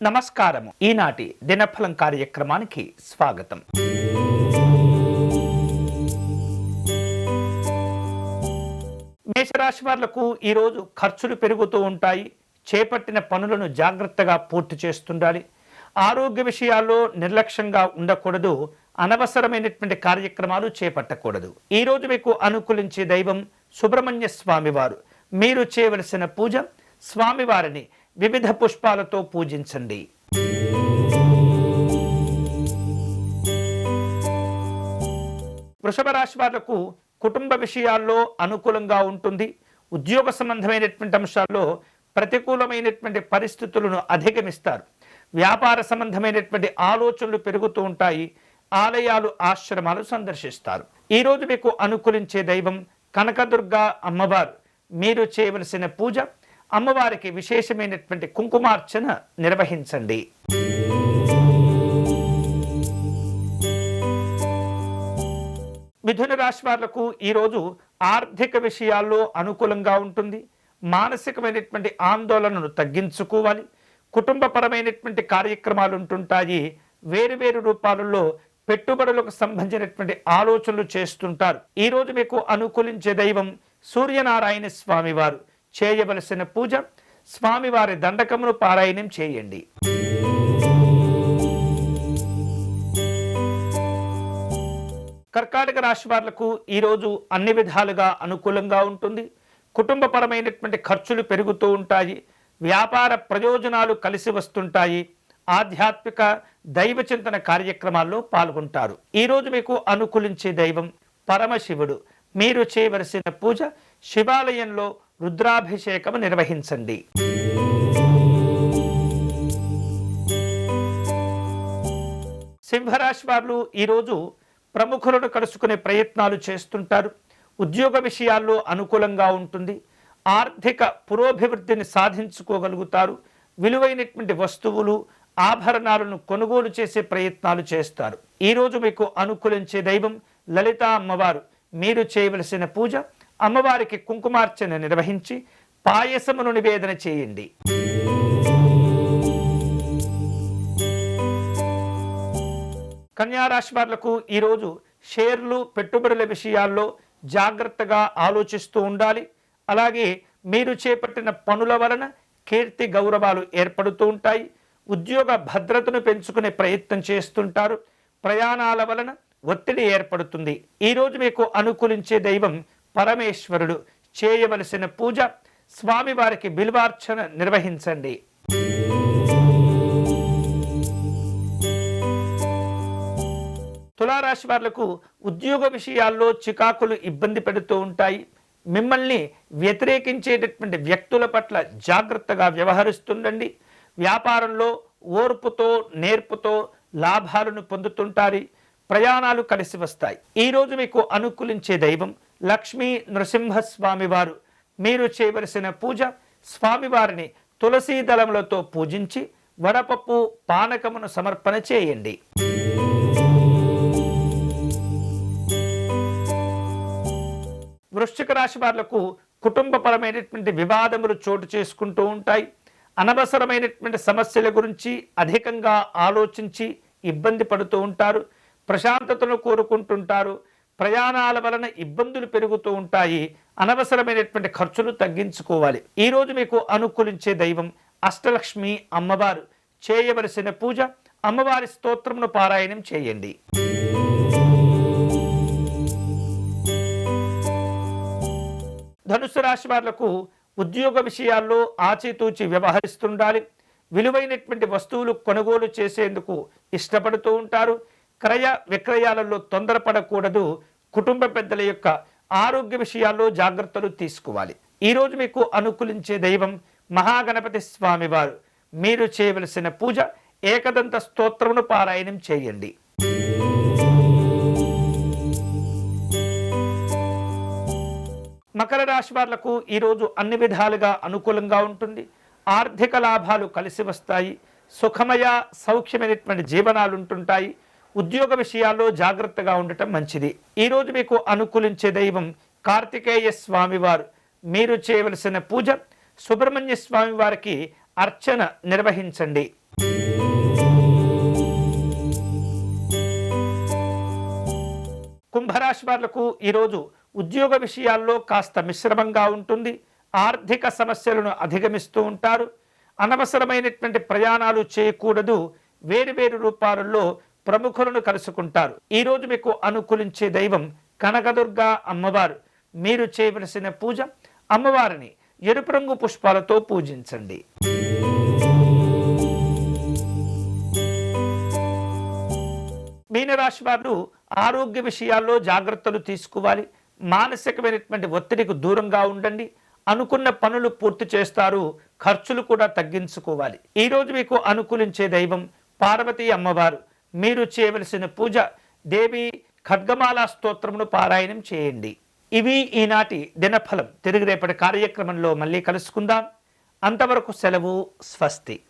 నమస్కారము. ఈనాటి దినఫలం కార్యక్రమానికి స్వాగతం. మేషరాశి వాళ్లకు ఈరోజు ఖర్చులు పెరుగుతూ ఉంటాయి. చేపట్టిన పనులను జాగ్రత్తగా పూర్తి చేస్తుండాలి. ఆరోగ్య విషయాల్లో నిర్లక్ష్యంగా ఉండకూడదు. అనవసరమైనటువంటి కార్యక్రమాలు చేపట్టకూడదు. ఈరోజు మీకు అనుకూలించే దైవం సుబ్రహ్మణ్య స్వామివారు. మీరు చేయవలసిన పూజ, స్వామివారిని వివిధ పుష్పాలతో పూజించండి. వృషభ రాశి వాళ్లకు కుటుంబ విషయాల్లో అనుకూలంగా ఉంటుంది. ఉద్యోగ సంబంధమైనటువంటి అంశాల్లో ప్రతికూలమైనటువంటి పరిస్థితులను అధిగమిస్తారు. వ్యాపార సంబంధమైనటువంటి ఆలోచనలు పెరుగుతూ ఉంటాయి. ఆలయాలు, ఆశ్రమాలు సందర్శిస్తారు. ఈరోజు మీకు అనుకూలించే దైవం కనకదుర్గ అమ్మవారు. మీరు చేయవలసిన పూజ, అమ్మవారికి విశేషమైనటువంటి కుంకుమార్చన నిర్వహించండి. మిథున రాశి వాళ్లకు ఈరోజు ఆర్థిక విషయాల్లో అనుకూలంగా ఉంటుంది. మానసికమైనటువంటి ఆందోళనను తగ్గించుకోవాలి. కుటుంబపరమైనటువంటి కార్యక్రమాలు ఉంటుంటాయి. వేరువేరు రూపాలలో పెట్టుబడులకు సంబంధించినటువంటి ఆలోచనలు చేస్తుంటారు. ఈరోజు మీకు అనుకూలించే దైవం సూర్యనారాయణ స్వామివారు. చేయవలసిన పూజ, స్వామివారి దండకమును పారాయణం చేయండి. కర్కాటక రాశి వాళ్లకు ఈరోజు అన్ని విధాలుగా అనుకూలంగా ఉంటుంది. కుటుంబపరమైనటువంటి ఖర్చులు పెరుగుతూ ఉంటాయి. వ్యాపార ప్రయోజనాలు కలిసి వస్తుంటాయి. ఆధ్యాత్మిక దైవ చింతన కార్యక్రమాల్లో పాల్గొంటారు. ఈరోజు మీకు అనుకూలించే దైవం పరమశివుడు. మీరు చేయవలసిన పూజ, శివాలయంలో రుద్రాభిషేకం నిర్వహించండి. సింహరాశి వారు ఈరోజు ప్రముఖులను కలుసుకునే ప్రయత్నాలు చేస్తుంటారు. ఉద్యోగ విషయాల్లో అనుకూలంగా ఉంటుంది. ఆర్థిక పురోభివృద్ధిని సాధించుకోగలుగుతారు. విలువైనటువంటి వస్తువులు, ఆభరణాలను కొనుగోలు చేసే ప్రయత్నాలు చేస్తారు. ఈరోజు మీకు అనుకూలించే దైవం లలిత అమ్మవారు. మీరు చేయవలసిన పూజ, అమ్మవారికి కుంకుమార్చన నిర్వహించి పాయసమును నివేదన చేయండి. కన్యారాశి వాళ్లకు ఈరోజు షేర్లు, పెట్టుబడుల విషయాల్లో జాగ్రత్తగా ఆలోచిస్తూ ఉండాలి. అలాగే మీరు చేపట్టిన పనుల వలన కీర్తి, గౌరవాలు ఏర్పడుతూ ఉంటాయి. ఉద్యోగ భద్రతను పెంచుకునే ప్రయత్నం చేస్తుంటారు. ప్రయాణాల వలన ఒత్తిడి ఏర్పడుతుంది. ఈరోజు మీకు అనుకూలించే దైవం పరమేశ్వరుడు. చేయవలసిన పూజ, స్వామివారికి బిల్వార్చన నిర్వహించండి. తులారాశి వాళ్లకు ఉద్యోగ విషయాల్లో చికాకులు ఇబ్బంది పెడుతూ ఉంటాయి. మిమ్మల్ని వ్యతిరేకించేటటువంటి వ్యక్తుల పట్ల జాగ్రత్తగా వ్యవహరిస్తుండండి. వ్యాపారంలో ఓర్పుతో, నేర్పుతో లాభాలను పొందుతుంటారు. ప్రయాణాలు కలిసి వస్తాయి. ఈరోజు మీకు అనుకూలించే దైవం లక్ష్మీ నృసింహస్వామి వారు. మీరు చేయవలసిన పూజ, స్వామివారిని తులసీ దళములతో పూజించి వడపప్పు, పానకమును సమర్పణ చేయండి. వృశ్చిక రాశి వాళ్లకు కుటుంబపరమైనటువంటి వివాదములు చోటు చేసుకుంటూ ఉంటాయి. అనవసరమైనటువంటి సమస్యల గురించి అధికంగా ఆలోచించి ఇబ్బంది పడుతూ ఉంటారు. ప్రశాంతతను కోరుకుంటుంటారు. ప్రయాణాల వలన ఇబ్బందులు పెరుగుతూ ఉంటాయి. అనవసరమైనటువంటి ఖర్చులు తగ్గించుకోవాలి. ఈరోజు మీకు అనుకూలించే దైవం అష్టలక్ష్మి అమ్మవారు. చేయవలసిన పూజ, అమ్మవారి స్తోత్రమును పారాయణం చేయండి. ధనుస్సు రాశి వాళ్లకు ఉద్యోగ విషయాల్లో ఆచితూచి వ్యవహరిస్తుండాలి. విలువైనటువంటి వస్తువులు కొనుగోలు చేసేందుకు ఇష్టపడుతూ ఉంటారు. క్రయ విక్రయాలలో తొందరపడకూడదు. కుటుంబ పెద్దల యొక్క ఆరోగ్య విషయాల్లో జాగ్రత్తలు తీసుకోవాలి. ఈరోజు మీకు అనుకూలించే దైవం మహాగణపతి స్వామివారు. మీరు చేయవలసిన పూజ, ఏకదంత స్తోత్రమును పారాయణం చేయండి. మకర రాశి వాళ్లకు ఈరోజు అన్ని విధాలుగా అనుకూలంగా ఉంటుంది. ఆర్థిక లాభాలు కలిసి వస్తాయి. సుఖమయ, సౌఖ్యమైనటువంటి జీవనాలు ఉంటుంటాయి. ఉద్యోగ విషయాల్లో జాగ్రత్తగా ఉండటం మంచిది. ఈరోజు మీకు అనుకూలించే దైవం కార్తికేయ స్వామివారు. మీరు చేయవలసిన పూజ, సుబ్రహ్మణ్య స్వామి వారికి అర్చన నిర్వహించండి. కుంభరాశి వాళ్లకు ఈరోజు ఉద్యోగ విషయాల్లో కాస్త మిశ్రమంగా ఉంటుంది. ఆర్థిక సమస్యలను అధిగమిస్తూ ఉంటారు. అనవసరమైనటువంటి ప్రయాణాలు చేయకూడదు. వేరు రూపాలలో ప్రముఖులను కలుసుకుంటారు. ఈరోజు మీకు అనుకూలించే దైవం కనకదుర్గ అమ్మవారు. మీరు చేయవలసిన పూజ అమ్మవారిని ఎరుపు రంగు పుష్పాలతో పూజించండి. మీనరాశి వారు ఆరోగ్య విషయాల్లో జాగ్రత్తలు తీసుకోవాలి. మానసికమైనటువంటి ఒత్తిడికి దూరంగా ఉండండి. అనుకున్న పనులు పూర్తి చేస్తారు. ఖర్చులు కూడా తగ్గించుకోవాలి. ఈరోజు మీకు అనుకూలించే దైవం పార్వతీ అమ్మవారు. మీరు చేయవలసిన పూజ దేవి ఖడ్గమాల స్తోత్రమును పారాయణం చేయండి. ఇవి ఈనాటి దినఫలం. తిరిగి రేపటి కార్యక్రమంలో మళ్ళీ కలుసుకుందాం. అంతవరకు సెలవు. స్వస్తి.